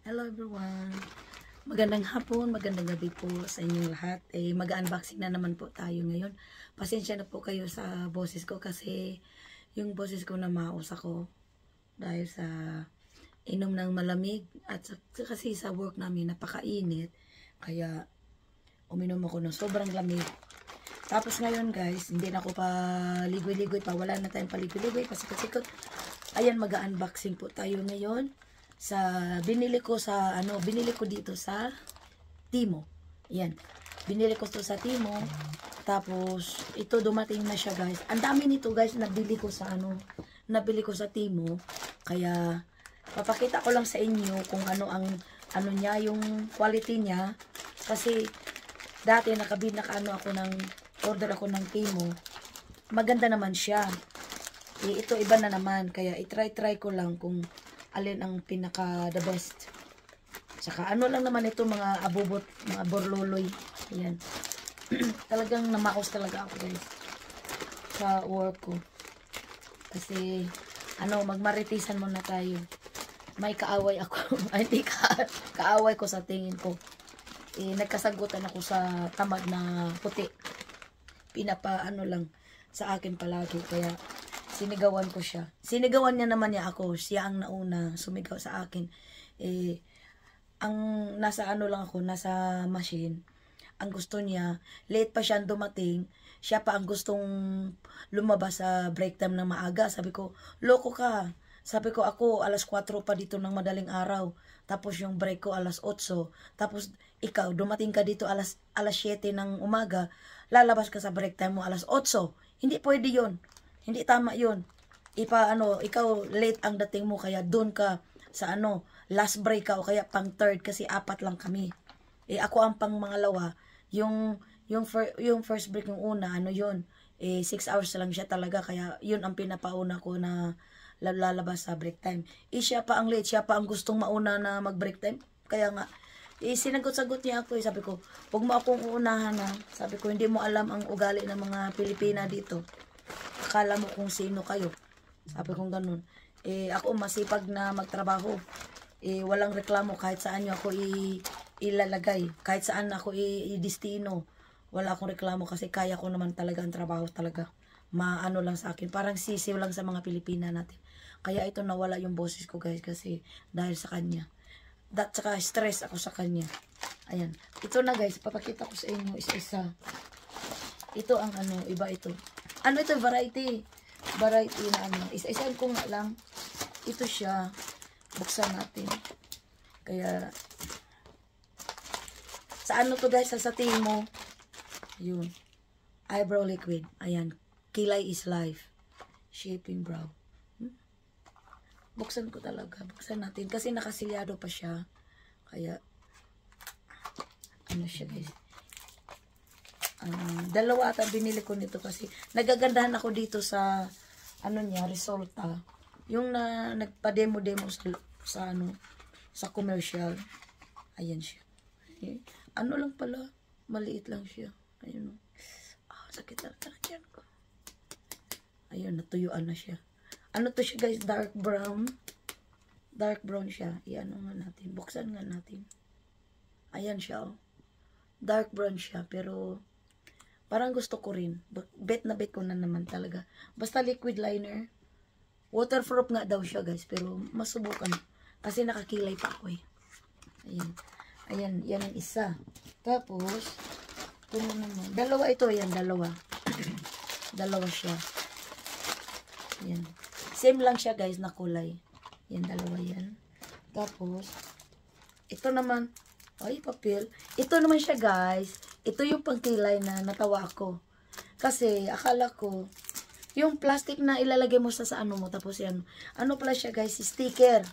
Hello everyone! Magandang hapon, magandang gabi po sa inyong lahat. Mag-unboxing na naman po tayo ngayon. Pasensya na po kayo sa boses ko kasi yung boses ko na maus ako dahil sa inom ng malamig at kasi sa work namin napakainit. Kaya uminom ako ng sobrang lamig. Tapos ngayon guys, hindi na ako pa ligoy-ligoy pa. Wala na tayong paligoy-ligoy, pasikot-sikot. Ayan, mag-unboxing po tayo ngayon sa binili ko dito sa Timo. Ayan. Binili ko to sa Timo. Tapos ito dumating na siya, guys. Ang dami nito, guys, nabili ko sa Timo. Kaya papakita ko lang sa inyo kung ano niya, yung quality niya. Kasi dati order ako ng Timo. Maganda naman siya. Ito iba na naman. Kaya i-try ko lang kung alin ang pinaka the best. Saka ano lang naman ito, mga abubot, mga borloloy. Ayan. Talagang namaos talaga ako, guys, sa work ko. Kasi magmaritisan muna tayo. May kaaway ako. Ay, hindi kaaway ko sa tingin ko. Nagkasagutan ako sa tamad na puti. Lang sa akin palagi. Kaya sinigawan ko siya. Sinigawan niya naman niya ako. Siya ang nauna sumigaw sa akin. Ang nasa nasa machine. Ang gusto niya, late pa siya dumating. Siya pa ang gustong lumabas sa break time ng maaga. Sabi ko, loko ka. Sabi ko, ako alas 4 pa dito ng madaling araw. Tapos yung break ko alas 8. Tapos ikaw, dumating ka dito alas 7 ng umaga. Lalabas ka sa break time mo alas 8. Hindi pwede yun. Hindi tama yun. Ikaw late ang dating mo, kaya doon ka sa last break ka o kaya pang third kasi 4 lang kami. Ako ang pang mangalawa. Yung first break yung una, 6 hours lang siya talaga, kaya yun ang pinapauna ko na lalabas sa break time. Siya pa ang late, siya pa ang gustong mauna na mag break time. Kaya nga, sinagot-sagot niya ako. Sabi ko, huwag mo akong uunahan na. Sabi ko, hindi mo alam ang ugali ng mga Pilipina dito. Akala mo kung sino kayo. Sabi kong ganun. Ako masipag na magtrabaho. Walang reklamo kahit saan nyo ako ilalagay. Kahit saan ako i-destino. Wala akong reklamo kasi kaya ko naman talaga ang trabaho talaga. Lang sa akin. Parang sisiw lang sa mga Pilipina natin. Kaya ito nawala yung boses ko, guys, kasi dahil sa kanya. Saka stress ako sa kanya. Ayan. Ito na, guys. Papakita ko sa inyo isa-isa. Ito ang iba ito. Ito, variety na isa-isahan ko nga lang. Ito siya. Buksan natin. Kaya, sa to, guys, sa Timo. Yun. Eyebrow liquid. Ayan. Kilay is life. Shaping brow. Buksan ko talaga. Buksan natin. Kasi nakasilyado pa siya. Kaya, siya, guys. Dalawa ata binili ko nito kasi nagagandahan ako dito sa Resulta. Yung nagpa-demo sa commercial. Ayan siya. Lang pala, maliit lang siya. Ayun. Sakit na yan ko. Ayun, natuyuan na siya. To siya, guys? Dark brown. Dark brown siya. Nga natin. Buksan nga natin. Ayan siya, oh. Dark brown siya, pero parang gusto ko rin. Bet na bet ko na naman talaga. Basta liquid liner. Waterproof nga daw siya, guys. Pero masubukan. Kasi nakakilay pa ako, eh. Ayan. Ayan. Yan ang isa. Tapos, ito naman. Dalawa ito. Ayan, dalawa. Dalawa siya. Ayan. Same lang siya, guys, na kulay. Yan, dalawa yan. Tapos, ito naman. Ay, papel. Ito naman siya, guys. Ito yung pangkilay na natawa ako. Kasi, akala ko, yung plastic na ilalagay mo sa mo, tapos yan. Pala siya, guys? Sticker.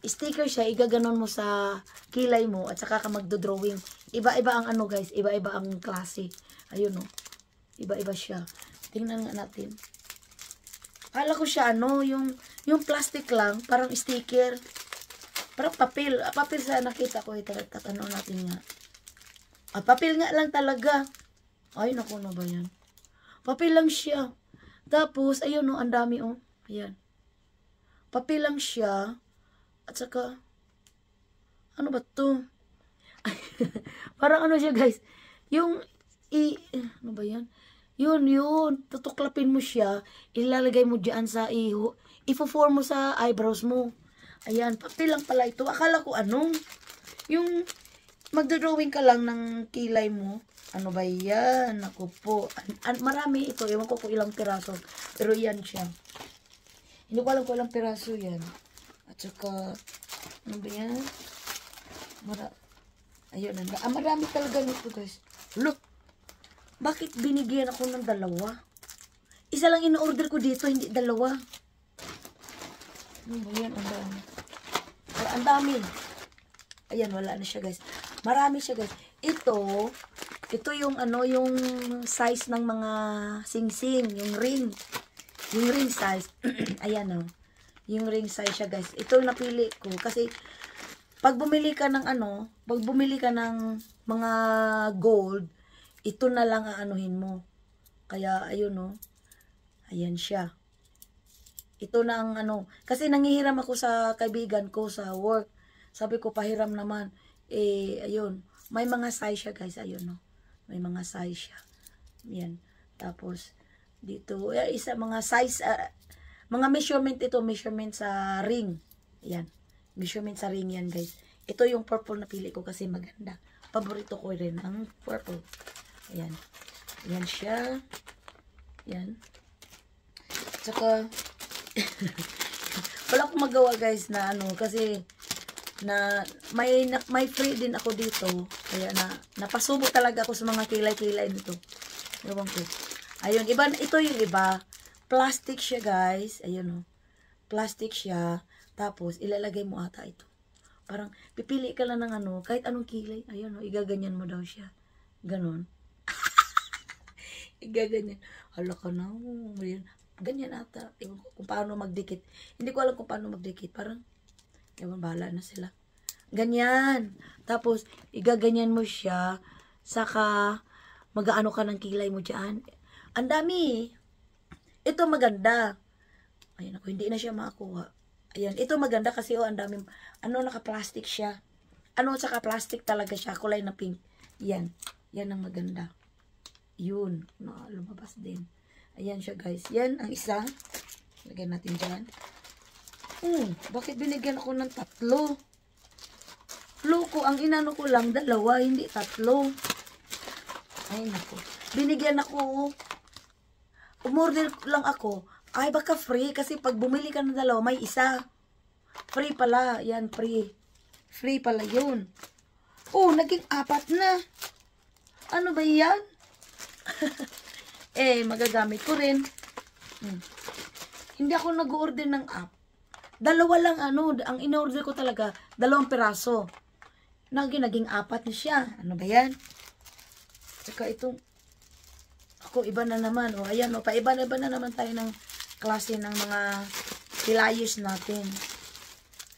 Sticker siya, igaganon mo sa kilay mo, at saka ka magdo-drawing. Iba-iba ang guys. Iba-iba ang klase. Ayun, oh. Iba-iba siya. Tingnan nga natin. Akala ko siya, yung plastic lang, parang sticker. Parang papel. Papel sa nakita ko. Natin nga. Papel nga lang talaga. Ay, naku na ba yan? Papel lang siya. Tapos, ayun, oh, ang dami, oh. Ayan. Papel lang siya. At saka, Ano ba to? Parang ano siya guys. Yung, ano ba yan? Yun. Tutuklapin mo siya. Ilalagay mo dyan sa iho. Ifo-form mo sa eyebrows mo. Ayan, papel lang pala ito. Akala ko ano? Yung magdodrawing ka lang ng kilay mo. Ano ba yan? Ako po. Marami ito. Ewan ko kung ilang piraso. Pero yan siya. Hindi ko alam kung ilang piraso yan. At saka, ano ba yan? Ayun, marami talaga nito guys. Look, bakit binigyan ako ng dalawa? Isa lang in-order ko dito, hindi dalawa. Ano ba yan? Ang dami. Ayan, wala na siya guys. Marami siya guys. Ito yung ano, yung size ng mga sing-sing, yung ring. Yung ring size. Ayan o. Yung ring size siya guys. Ito yung napili ko kasi pag bumili ka ng ano, pag bumili ka ng mga gold, ito na lang aanuhin mo. Kaya ayun o. Ayan siya. Ito na ang ano, kasi nangihiram ako sa kaibigan ko sa work. Sabi ko pahiram naman. Ayun, may mga size siya guys, ayun o. May mga size siya. Yan. Tapos dito, isa mga size, mga measurement ito, measurement sa ring. Yan. Measurement sa ring yan guys. Ito yung purple na pili ko kasi maganda. Paborito ko rin ang purple. Ayan. Yan siya. Yan. Tsaka, wala akong magawa guys na ano, kasi may free din ako dito. Kaya napasubo talaga ako sa mga kilay-kilay nito. Ewan ko. Ayun, ito yung iba. Plastic siya guys. Ayun o. Plastic siya. Tapos, ilalagay mo ata ito. Parang, pipili ka lang ng ano, kahit anong kilay. Ayun o, igaganyan mo daw siya. Ganon. Igaganyan. Hala ka na. Ganyan ata. Ewan ko kung paano magdikit. Hindi ko alam kung paano magdikit. Parang, ewan, bahala na sila. Ganyan. Tapos, igaganyan mo siya. Saka, mag-aano ka ng kilay mo dyan. Ang dami. Ito maganda. Ayan ako, hindi na siya makakuha. Ayan, ito maganda kasi ang dami. Ano, naka-plastic siya. Ano, saka plastic talaga siya. Kulay na pink. Yan. Yan ang maganda. Yun. Lumabas din. Ayan siya guys. Yan ang isa. Lagyan natin dyan. Bakit binigyan ako ng 3? Loko, ang inano ko lang 2, hindi 3. Ay nako. Binigyan ako. Umorder lang ako. Ay baka free kasi pag bumili ka ng 2, may isa. Free pala. Yan, free. Free pala yun. Naging 4 na. Ano ba yan? Magagamit ko rin. Hindi ako nag-order ng app. 2 lang ang in-order ko talaga, 2 piraso. Naging 4 na siya. Ano ba yan? Saka itong, ako iba na naman. Ayan, paiba na naman tayo ng klase ng mga kilayos natin.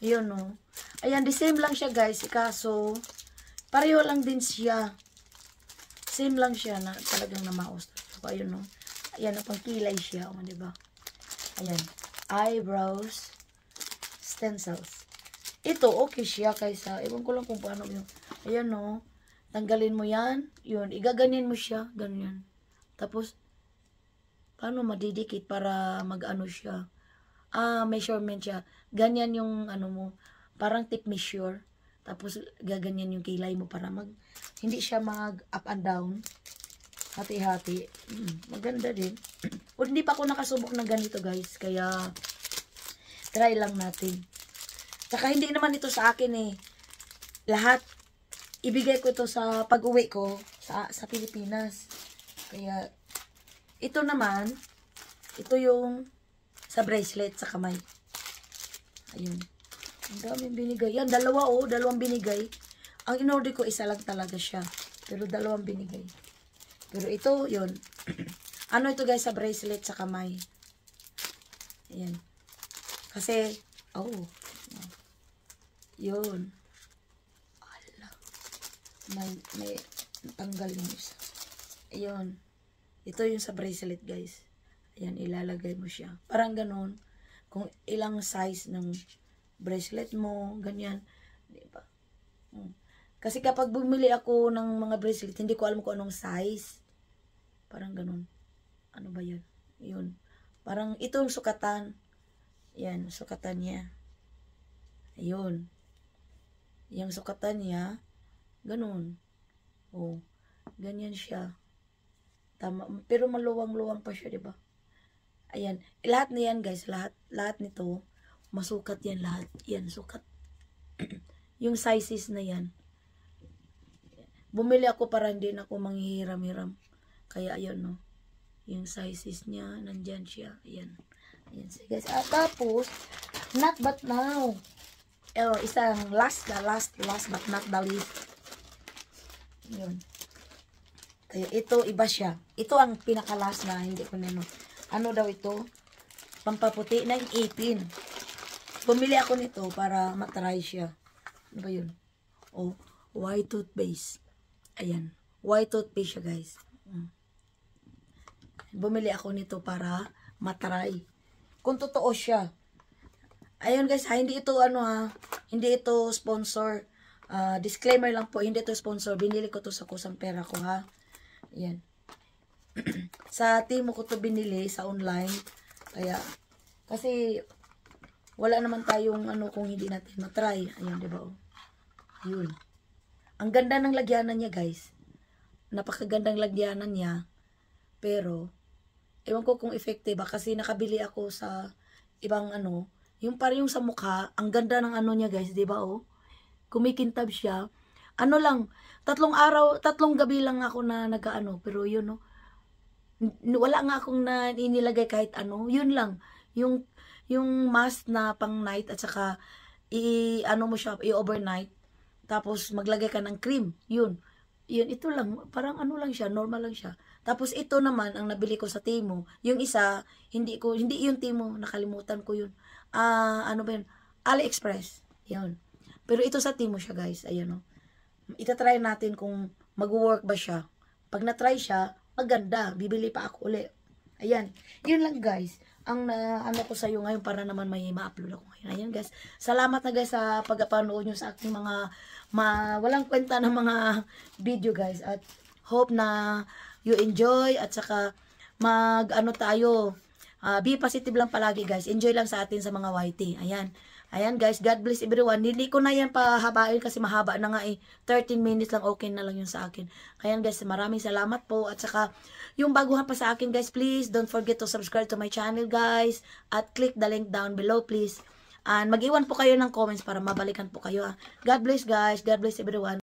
Ayun, Ayan, the same lang siya guys. Kaso, pareho lang din siya. Same lang siya na talagang namaos. So, ayun, Ayan, pang kilay siya. Diba? Ayan. Eyebrows. Stencils. Ito, okay siya kaysa, ewan ko lang kung paano yun. Ayan tanggalin mo yan. Yun, igaganyan mo siya. Ganyan. Tapos, paano madidikit para mag-ano siya. Measurement siya. Ganyan yung ano mo. Parang tip measure. Tapos, gaganyan yung kilay mo para hindi siya mag-up and down. Hati-hati. Maganda din. O, hindi pa ako nakasubok ng ganito guys. Kaya, try lang natin. Saka hindi naman ito sa akin lahat. Ibigay ko ito sa pag-uwi ko sa Pilipinas. Kaya, ito naman, ito yung sa bracelet sa kamay. Ayun. Ang daming binigay. Yan, 2 2 binigay. Ang in-order ko, isa lang talaga siya. Pero 2 binigay. Pero ito, yun. Ano ito guys, sa bracelet sa kamay. Ayan. Kasi, yun. Ala. May tanggal yung isa. Ayun. Ito yung sa bracelet guys. Ayan, ilalagay mo siya. Parang ganun. Kung ilang size ng bracelet mo, ganyan. Diba? Kasi kapag bumili ako ng mga bracelet, hindi ko alam kung anong size. Parang ganun. Ano ba yun? Yun. Parang itong sukatan. Yan, sukatan niya. Ayun. Yung sukatan niya, ganun. Oh, ganyan siya. Tama. Pero maluwang-luwang pa siya, diba? Ayan. Lahat na yan, guys. Lahat nito, masukat yan lahat. Yan, sukat. Yung sizes na yan. Bumili ako para hindi na ako manghihiram-hiram. Kaya ayun, no. Yung sizes niya, nandyan siya. Ayan. Ayan siya, guys. At tapos, not but now. Isang last but not the least. Yun. Kaya ito, iba siya. Ito ang pinaka-last na hindi ko nino. Ano daw ito? Pampaputi ng ipin. Bumili ako nito para matry siya. Ano ba yun? Oh, white toothpaste. Ayan. White toothpaste siya, guys. Bumili ako nito para matry. Kung totoo siya. Ayun, guys, hindi ito hindi ito sponsor. Disclaimer lang po, hindi ito sponsor. Binili ko to sa kusang pera ko, ha. Ayan. Sa Timo ko to binili sa online. Kaya, kasi wala naman tayong kung hindi natin matry. Ayun, diba? Oh. Yun. Ang ganda ng lagyanan niya, guys. Napakagandang lagyanan niya. Pero, ewan ko kung effective ba. Kasi nakabili ako sa ibang yung parang yung sa mukha. Ang ganda ng niya, guys. Diba, oh? Kumikintab siya. Lang, 3 gabi lang ako na pero yun, no. Wala nga akong inilagay kahit yun lang. Yung mask na pang night at saka mo siya, i-overnight. Tapos maglagay ka ng cream. Yun, ito lang. Parang lang siya, normal lang siya. Tapos ito naman, ang nabili ko sa Timo. Yung isa, hindi yung Timo, nakalimutan ko yun. Ano ba yun? AliExpress. Yun. Pero ito sa Timo siya, guys. Ayan, no. Itatry natin kung mag-work ba siya. Pag na-try siya, maganda. Bibili pa ako uli. Ayan. Yun lang, guys. Ang ko sa iyo ngayon para naman may ma-upload ako ngayon. Ayan, guys. Salamat na, guys, sa pagpapanood nyo sa aking mga walang kwenta ng mga video, guys. At hope na you enjoy at saka tayo. Be positive lang palagi, guys. Enjoy lang sa atin sa mga YT. Ayan. Ayan, guys, God bless everyone. Hindi ko na yan pahabain kasi mahaba na nga 13 minutes lang, okay na lang yun sa akin. Kaya, guys, maraming salamat po. At saka, yung baguhan pa sa akin, guys, please don't forget to subscribe to my channel, guys. At click the link down below, please. And mag-iwan po kayo ng comments para mabalikan po kayo. God bless, guys. God bless everyone.